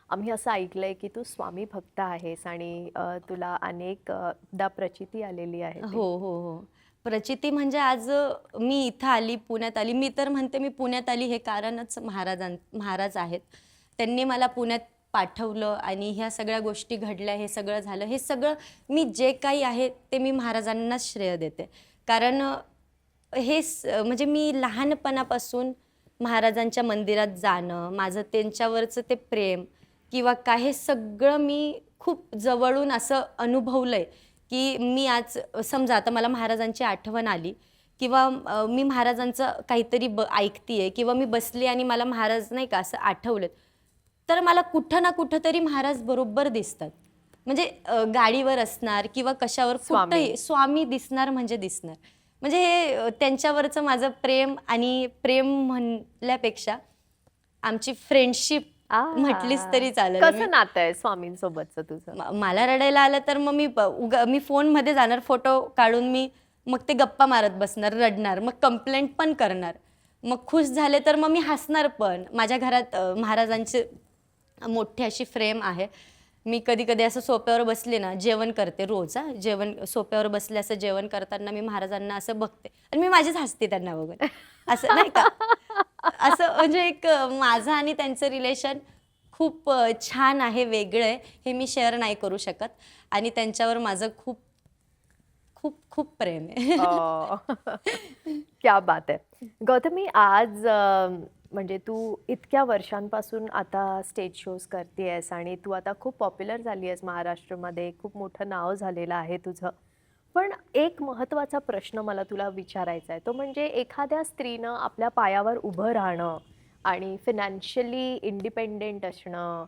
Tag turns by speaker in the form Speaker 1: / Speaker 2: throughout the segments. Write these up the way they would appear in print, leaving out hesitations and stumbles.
Speaker 1: आम्ही असं ऐकलंय की तू स्वामी भक्त आहेस आणि तुला अनेकदा प्रचिती आलेली आहे
Speaker 2: हो,
Speaker 1: ते.
Speaker 2: हो, हो. प्रचिती म्हणजे आज मी इथं आली, पुण्यात आली. मी तर म्हणते मी पुण्यात आली हे कारणच महाराज आहेत. त्यांनी मला पुण्यात पाठवलं आणि ह्या सगळ्या गोष्टी घडल्या, हे सगळं झालं. हे सगळं मी जे काही आहे ते मी महाराजांनाच श्रेय देते. कारण म्हणजे मी लहानपणापासून महाराजांच्या मंदिरात जाणं, माझं त्यांच्यावरचं ते प्रेम किंवा काय हे सगळं मी खूप जवळून असं अनुभवलंय. की मी आज समजा आता मला महाराजांची आठवण आली किंवा मी महाराजांचं काहीतरी ऐकतीये किंवा मी बसली आणि मला महाराज नाही का असं आठवलेत, तर मला कुठं ना कुठं तरी महाराज बरोबर दिसतात. म्हणजे गाडीवर असणार किंवा कशावर
Speaker 1: स्वामी.
Speaker 2: कुठंही स्वामी दिसणार म्हणजे दिसणार. म्हणजे हे त्यांच्यावरचं माझं प्रेम आणि प्रेम म्हणल्यापेक्षा आमची फ्रेंडशिप
Speaker 1: आ
Speaker 2: म्हटलीच तरी चालेल.
Speaker 1: कसं नातं आहे स्वामींसोबतचं तुझं?
Speaker 2: मला रडायला आलं तर मग मी फोनमध्ये जाणार, फोटो काढून मी मग ते गप्पा मारत बसणार, रडणार, मग कंप्लेंट पण करणार. मग खुश झाले तर मग मी हसणार पण. माझ्या घरात महाराजांची मोठी अशी फ्रेम आहे. मी कधी-कधी असं सोफ्यावर बसले ना, जेवण करते रोज जेवण सोफ्यावर बसले असं जेवण करताना मी महाराजांना असं बघते आणि मी माझीच हसते त्यांना बघून. असं नाही का? असं म्हणजे एक माझं आणि त्यांचं रिलेशन खूप छान आहे, वेगळं आहे. हे मी शेअर नाही करू शकत आणि त्यांच्यावर माझं खूप, खूप, खूप प्रेम आहे.
Speaker 1: अ, क्या बात है! गौतमी आज म्हणजे तू इतक्या वर्षांपासून आता स्टेज शोज करतीयेस आणि तू आता खूप पॉप्युलर झाली आहेस महाराष्ट्रामध्ये. खूप मोठं नाव झालेलं आहे तुझं. पण एक महत्त्वाचा प्रश्न मला तुला विचारायचा आहे. तो म्हणजे एखाद्या स्त्रीनं आपल्या पायावर उभं राहणं आणि फायनान्शियली इंडिपेंडेंट असणं,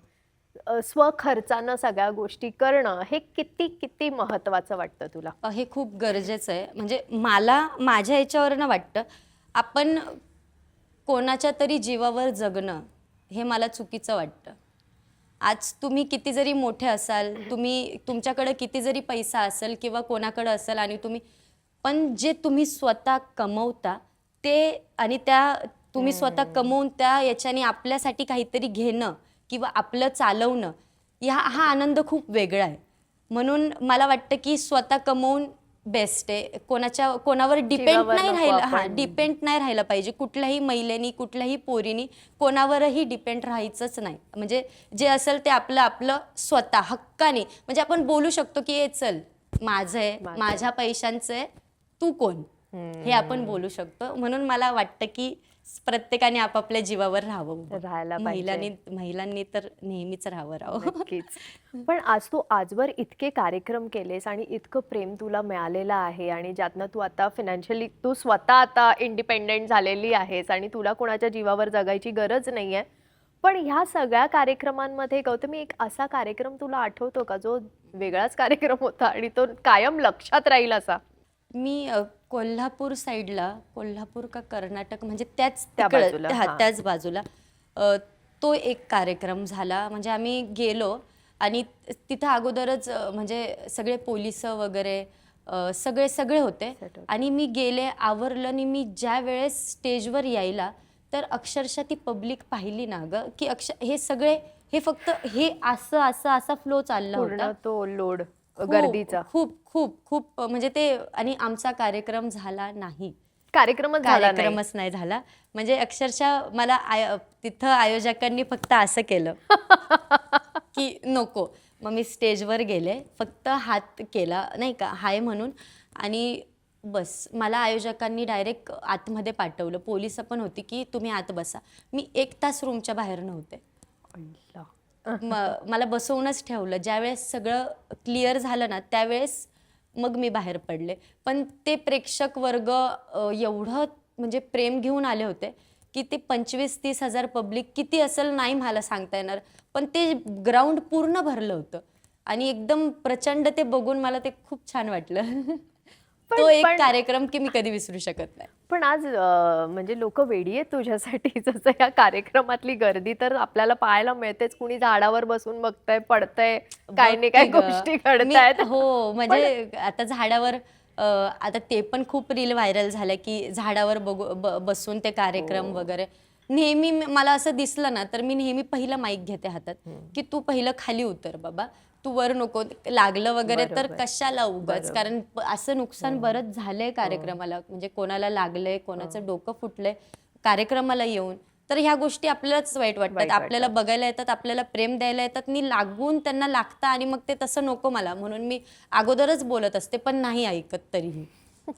Speaker 1: स्वखर्चानं सगळ्या गोष्टी करणं, हे किती महत्त्वाचं वाटतं तुला?
Speaker 2: हे खूप गरजेचं आहे. म्हणजे मला माझ्या ह्याच्यावरनं वाटतं, आपण कोणाच्या तरी जीवावर जगणं, हे मला चुकीचं वाटतं. आज तुम्ही किती जरी मोठे असाल, तुमच्याकडे किती जरी पैसा असेल किंवा कोणाकडे असेल आणि पण जे तुम्ही स्वतः कमवता, ते आणि तुम्ही स्वतः
Speaker 1: हम्म.
Speaker 2: कमवून त्या याच्याने आपल्यासाठी काहीतरी घेणं किंवा आपलं चालवणं, हा आनंद खूप वेगळा आहे. म्हणून मला वाटतं, की स्वतः कमवून बेस्ट आहे. कोणावर
Speaker 1: जीवावर नको आपण.
Speaker 2: डिपेंड नाही राहायला पाहिजे. कुठल्याही महिलेनी, कुठल्याही पोरीनी कोणावरही डिपेंड राहायचंच नाही. म्हणजे जे असेल ते आपलं आपलं स्वतः हक्काने म्हणजे आपण बोलू शकतो, की "ए चल, माझं आहे,
Speaker 1: माझं.
Speaker 2: माझ्या पैशांचं आहे, तू कोण?" हे आपण
Speaker 1: हम्म.
Speaker 2: बोलू शकतो. म्हणून मला वाटतं, की प्रत्येकाने आपापल्या जीवावर राहावं उभं.
Speaker 1: राहायला पाहिजे.
Speaker 2: महिलांनी तर नेहमीच राहावं.
Speaker 1: नक्कीच. पण आज तू आजवर इतके कार्यक्रम केलेस आणि इतकं प्रेम तुला मिळालेलं आहे आणि ज्यातनं तू आता फायनान्शियली तू स्वतः आता इंडिपेंडेंट झालेली आहेस आणि तुला कोणाच्या जीवावर जगायची गरज नाहीये. पण ह्या सगळ्या कार्यक्रमांमध्ये गौतमी एक असा कार्यक्रम तुला आठवतो का जो वेगळाच कार्यक्रम होता आणि तो कायम लक्षात राहील असा?
Speaker 2: मी कोल्हापूर साईडला कोल्हापूर का कर्नाटक म्हणजे
Speaker 1: त्या बाजूला. हां.
Speaker 2: त्याच बाजूला तो एक कार्यक्रम झाला. म्हणजे आम्ही गेलो आणि तिथं अगोदरच म्हणजे सगळे पोलिस वगैरे सगळे सगळे होते
Speaker 1: सेट होतं.
Speaker 2: आणि मी गेले, आवरलं आणि मी ज्या वेळेस स्टेजवर यायला, तर अक्षरशः ती पब्लिक पाहिली ना गं, की हे सगळे हे फक्त हे असं असं असा फ्लो चालला होता.
Speaker 1: पूर्ण तो लोड
Speaker 2: खूप,
Speaker 1: गर्दीचा.
Speaker 2: खूप, खूप, खूप म्हणजे ते आणि आमचा कार्यक्रम झाला नाही.
Speaker 1: कार्यक्रमच झाला नाही.
Speaker 2: कार्यक्रमच नाही झाला. म्हणजे अक्षरशः मला तिथं आयोजकांनी फक्त असं केलं, की नको. मग मी स्टेजवर गेले, फक्त हात केला नाही का हाय म्हणून आणि बस. मला आयोजकांनी डायरेक्ट आतमध्ये पाठवलं. पोलिस पण होती, की तुम्ही आत बसा. मी 1 तास रूमच्या बाहेर नव्हते.
Speaker 1: अय्या!
Speaker 2: मला बसवूनच ठेवलं. ज्यावेळेस सगळं क्लिअर झालं ना, त्यावेळेस मग मी बाहेर पडले. पण ते प्रेक्षक वर्ग एवढं म्हणजे प्रेम घेऊन आले होते, की ते 25,000-30,000 पब्लिक किती असेल नाही मला सांगता येणार. पण ते ग्राउंड पूर्ण भरलं होतं आणि एकदम प्रचंड ते बघून मला ते खूप छान वाटलं. तो
Speaker 1: पण
Speaker 2: एक
Speaker 1: पण
Speaker 2: कार्यक्रम की मी कधी विसरू शकत नाही.
Speaker 1: पण आज म्हणजे लोकं वेडी आहेत तुझ्यासाठी. जसं या कार्यक्रमातली गर्दी तर आपल्याला पाहायला मिळतेच. कुणी झाडावर बसून बघतंय, पडतंय,
Speaker 2: बघ
Speaker 1: काही नाही
Speaker 2: की
Speaker 1: काही
Speaker 2: गं.
Speaker 1: गोष्टी घडतायत.
Speaker 2: हो,
Speaker 1: पण
Speaker 2: म्हणजे आता झाडावर आता ते पण खूप रील व्हायरल झाल्या, की झाडावर बसून ते कार्यक्रम
Speaker 1: हो.
Speaker 2: वगैरे. नेहमी मला असं दिसलं ना तर मी नेहमी पहिलं माईक घेते हातात की तू पहिलं खाली उतर बाबा, तू वर नको, लागलं वगैरे तर
Speaker 1: बरोबर.
Speaker 2: कशाला उगाच,
Speaker 1: बरोबर.
Speaker 2: कारण असं नुकसान बरंच झालंय कार्यक्रमाला, म्हणजे कोणाला लागलंय, कोणाचं डोकं फुटलंय कार्यक्रमाला येऊन, तर ह्या गोष्टी आपल्यालाच वाईट वाटतात.
Speaker 1: वाईट
Speaker 2: आपल्याला
Speaker 1: वाटतात.
Speaker 2: बघायला येतात, आपल्याला प्रेम द्यायला येतात, मी लागून त्यांना लागतं आणि मग ते तसं नको मला, म्हणून मी अगोदरच बोलत असते, पण नाही ऐकत तरीही.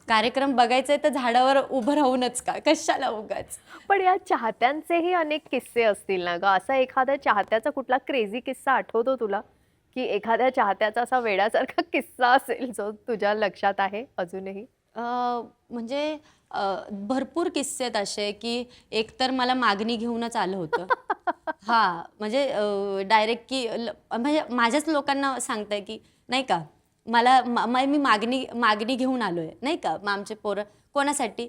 Speaker 2: कार्यक्रम बघायचंय तर झाडावर उभं राहूनच का, कशाला उगाच.
Speaker 1: पण या चाहत्यांचेही अनेक किस्से असतील ना ग, असा एखादा चाहत्याचा कुठला क्रेझी किस्सा आठवतो तुला, की एखाद्या चाहत्याचा असा वेड्यासारखा किस्सा असेल जो तुझ्या लक्षात आहे अजूनही?
Speaker 2: म्हणजे भरपूर किस्से आहेत असे, की एक तर मला मागणी घेऊनच आलं होतं. हां, म्हणजे डायरेक्ट की म्हणजे माझ्याच लोकांना सांगताय, की नाही का, मला मी मागणी घेऊन आलोय, नाही का. मग आमचे पोरं कोणासाठी?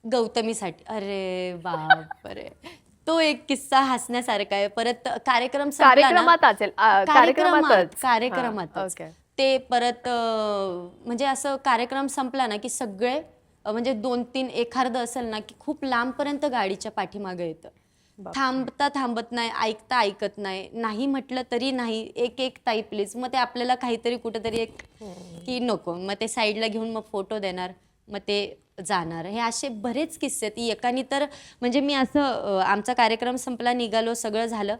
Speaker 2: गौतमीसाठी. अरे बापरे! तो एक किस्सा हसण्यासारखा आहे. परत कार्यक्रम संपला ना,
Speaker 1: कार्यक्रमात असेल कार्यक्रमातच.
Speaker 2: कार्यक्रमातच.
Speaker 1: ओके.
Speaker 2: ते परत म्हणजे असं कार्यक्रम संपला ना, की सगळे म्हणजे 2-3 एखादं असेल ना, की खूप लांबपर्यंत गाडीच्या पाठीमागे येतं. थांबता थांबत नाही, ऐकता ऐकत नाही, नाही म्हटलं तरी नाही, एक ताई प्लीज. मग ते आपल्याला काहीतरी कुठेतरी एक की नको, मग ते साईडला घेऊन मग फोटो देणार, मग ते जाणार. हे असे बरेच किस्से आहेत. एकानी तर म्हणजे मी असं आमचा कार्यक्रम संपला, निघालो, सगळं झालं.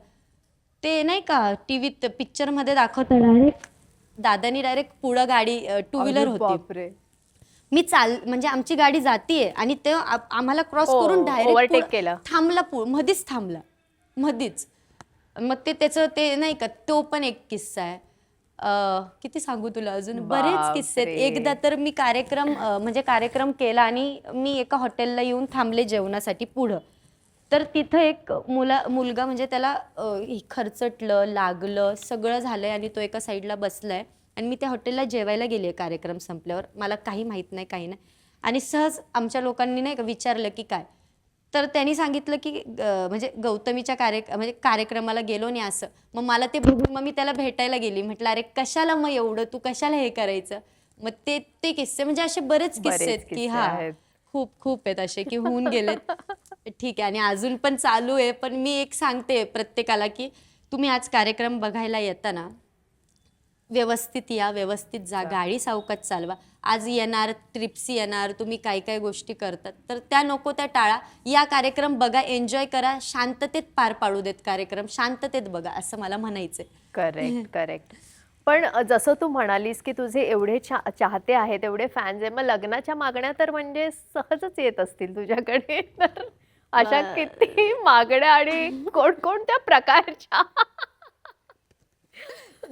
Speaker 2: ते नाही का टीव्हीत पिक्चरमध्ये दाखवतं, डायरेक्ट दादानी डायरेक्ट पुढं गाडी टू
Speaker 1: अरे
Speaker 2: व्हीलर होती.
Speaker 1: बापरे.
Speaker 2: मी म्हणजे आमची गाडी जातीये आणि ते आम्हाला क्रॉस
Speaker 1: ओ,
Speaker 2: करून डायरेक्ट
Speaker 1: ओव्हरटेक केलं.
Speaker 2: थांबला, मधीच थांबला, मधीच. मग ते त्याचं ते नाही का, तो पण एक किस्सा आहे. किती सांगू तुला, अजून बरेच किस्से आहेत.
Speaker 1: बापरे.
Speaker 2: एकदा तर मी म्हणजे कार्यक्रम केला आणि मी एका हॉटेलला येऊन थांबले जेवणासाठी पुढं. तर तिथं एक मुलगा म्हणजे त्याला खरचटलं, लागलं, सगळं झालंय आणि तो एका साईडला बसलाय आणि मी त्या हॉटेलला जेवायला गेले कार्यक्रम संपल्यावर. मला काही माहीत नाही, काही नाही. आणि सहज आमच्या लोकांनी नाही का विचारलं की काय, तर त्यांनी सांगितलं की म्हणजे गौतमीच्या म्हणजे कार्यक्रमाला गेलो नाही असं. मग मला ते बघून मग मी त्याला भेटायला गेली. म्हटलं अरे कशाला मग एवढं, तू कशाला हे करायचं. मग ते किस्से म्हणजे असे बरेच किस्से आहेत की
Speaker 1: किस्से
Speaker 2: हां,
Speaker 1: आहेत.
Speaker 2: खूप आहेत असे की होऊन गेलेत. ठीक आहे, आणि अजून पण चालू आहे. पण मी एक सांगते प्रत्येकाला की तुम्ही आज कार्यक्रम बघायला येताना व्यवस्थित या, व्यवस्थित जा, गाडी सावकाश चालवा. आज येणार, ट्रिप्स येणार, तुम्ही काय काय गोष्टी करतात, तर त्या नको त्या टाळा. या कार्यक्रम बघा, एन्जॉय करा, शांततेत पार पाडू देत कार्यक्रम, शांततेत बघा, असं मला म्हणायचंय.
Speaker 1: Correct, correct. पण जसं तू म्हणालीस की तुझे एवढे चाहते आहेत, एवढे फॅन्स आहेत, मग लग्नाच्या मागण्या तर म्हणजे सहजच येत असतील तुझ्याकडे. तर अशा किती मागण्या आणि कोणकोणत्या प्रकारच्या?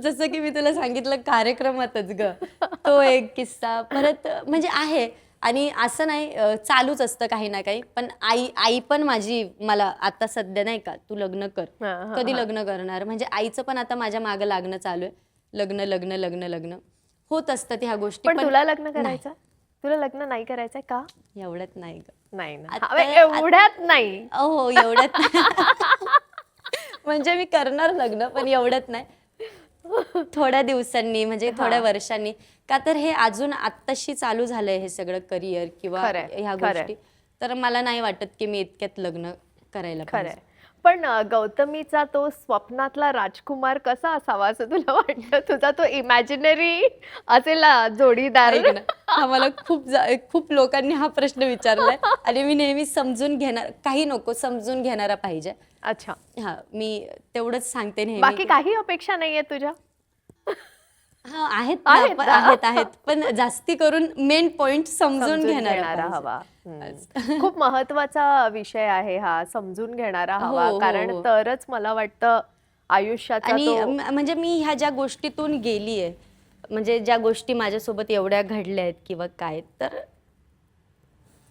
Speaker 2: जसं की मी तुला सांगितलं कार्यक्रमातच ग, तो एक किस्सा. परत म्हणजे आहे आणि असं नाही चालूच असतं काही ना काही. पण आई पण माझी मला आता सध्या नाही का, तू लग्न कर,
Speaker 1: हां, हां,
Speaker 2: कधी
Speaker 1: हां.
Speaker 2: लग्न करणार, म्हणजे आईचं पण आता माझ्या मागं लागणं चालू आहे. लग्न लग्न लग्न लग्न होत असतात ह्या गोष्टी.
Speaker 1: पण तुला लग्न
Speaker 2: नाही,
Speaker 1: करायचं? तुला लग्न नाही करायचंय का?
Speaker 2: एवढ्यात नाही ग.
Speaker 1: नाही ना.
Speaker 2: आता-
Speaker 1: अबे, एवढ्यात नाही.
Speaker 2: हो, एवढ्यात म्हणजे मी करणार लग्न, पण एवढ्यात नाही. थोड्या दिवसांनी, म्हणजे थोड्या वर्षांनी. का तर हे अजून आत्ताशी चालू झालंय हे सगळं करिअर किंवा
Speaker 1: खरंय,
Speaker 2: ह्या
Speaker 1: खरंय.
Speaker 2: गोष्टी. तर मला नाही वाटत की मी इतक्यात लग्न करायला
Speaker 1: खरंय.
Speaker 2: पाहिजे.
Speaker 1: पण गौतमीचा तो स्वप्नातला राजकुमार कसा असावा असं तुला वाटतं? तुझा तो इमॅजिनरी असेल ना जोडीदार?
Speaker 2: ऐक ना, हा मला खूप लोकांनी हा प्रश्न विचारलाय आणि मी नेहमी समजून घेणार, काही नको, समजून घेणारा पाहिजे.
Speaker 1: अच्छा.
Speaker 2: हा, मी तेवढंच सांगते नेहमी.
Speaker 1: बाकी काही अपेक्षा नाहीये तुझ्या?
Speaker 2: हा, आहेत
Speaker 1: आहेत
Speaker 2: ना,
Speaker 1: ना?
Speaker 2: आहेत. पण जास्ती करून मेन पॉइंट समजून घेणारा
Speaker 1: हवा.
Speaker 2: पाहिजे.
Speaker 1: खूप महत्वाचा विषय आहे हा, समजून घेणारा
Speaker 2: हो,
Speaker 1: हवा.
Speaker 2: हो,
Speaker 1: कारण
Speaker 2: हो.
Speaker 1: तरच मला वाटतं आयुष्याचा
Speaker 2: आणि
Speaker 1: तो
Speaker 2: म्हणजे मी ह्या ज्या गोष्टीतून गेलीये, म्हणजे ज्या गोष्टी माझ्यासोबत एवढ्या घडल्या आहेत किंवा काय, तर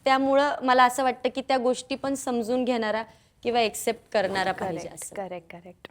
Speaker 2: त्यामुळं मला असं वाटतं की त्या गोष्टी पण समजून घेणारा किंवा एक्सेप्ट करणारा पाहिजे असं.
Speaker 1: Correct, correct.